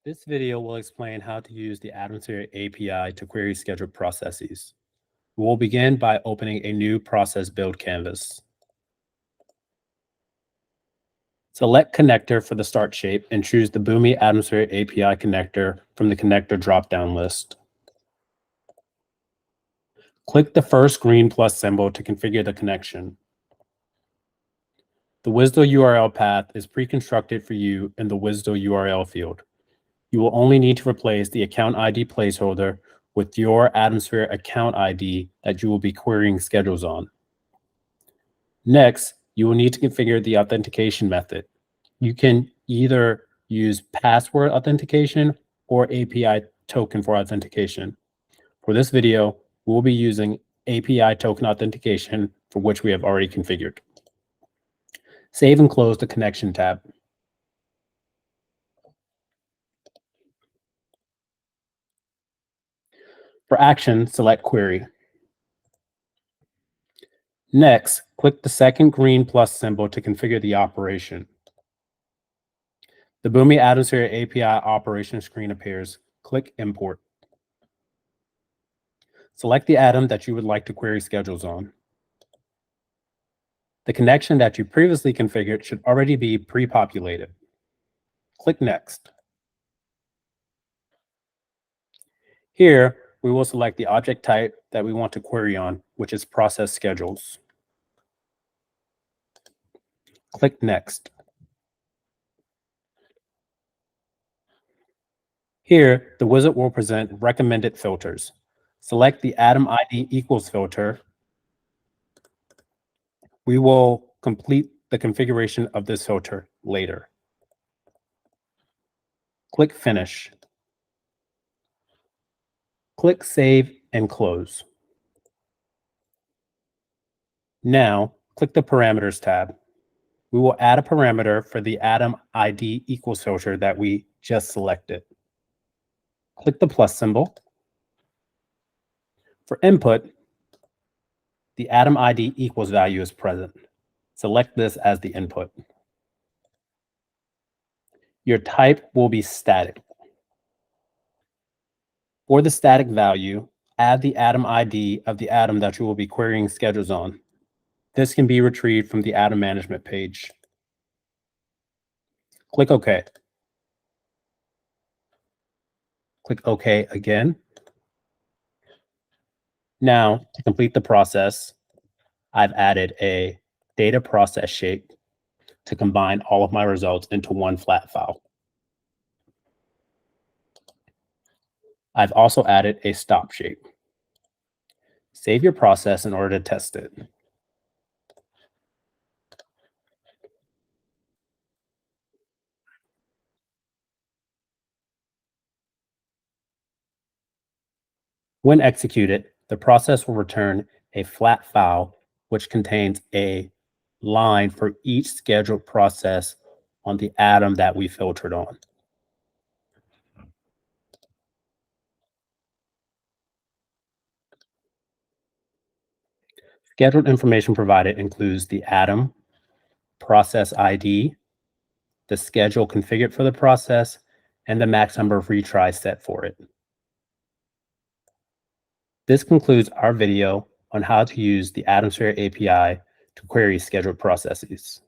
This video will explain how to use the Atomsphere API to query scheduled processes. We will begin by opening a new process build canvas. Select Connector for the start shape and choose the Boomi Atomsphere API connector from the connector drop-down list. Click the first green plus symbol to configure the connection. The WSDL URL path is pre-constructed for you in the WSDL URL field. You will only need to replace the account ID placeholder with your Atomsphere account ID that you will be querying schedules on. Next, you will need to configure the authentication method. You can either use password authentication or API token for authentication. For this video, we'll be using API token authentication, for which we have already configured. Save and close the connection tab. For action, select Query. Next, click the second green plus symbol to configure the operation. The Boomi Atomsphere API operation screen appears. Click Import. Select the atom that you would like to query schedules on. The connection that you previously configured should already be pre-populated. Click Next. Here, we will select the object type that we want to query on, which is process schedules. Click Next. Here, the wizard will present recommended filters. Select the Atom ID equals filter. We will complete the configuration of this filter later. Click Finish. Click Save and Close. Now, click the Parameters tab. We will add a parameter for the Atom ID equals filter that we just selected. Click the plus symbol. For input, the Atom ID equals value is present. Select this as the input. Your type will be static. For the static value, add the Atom ID of the atom that you will be querying schedules on. This can be retrieved from the Atom Management page. Click OK. Click OK again. Now, to complete the process, I've added a data process shape to combine all of my results into one flat file. I've also added a stop shape. Save your process in order to test it. When executed, the process will return a flat file which contains a line for each scheduled process on the atom that we filtered on. Scheduled information provided includes the atom, process ID, the schedule configured for the process, and the max number of retries set for it. This concludes our video on how to use the Atomsphere API to query scheduled processes.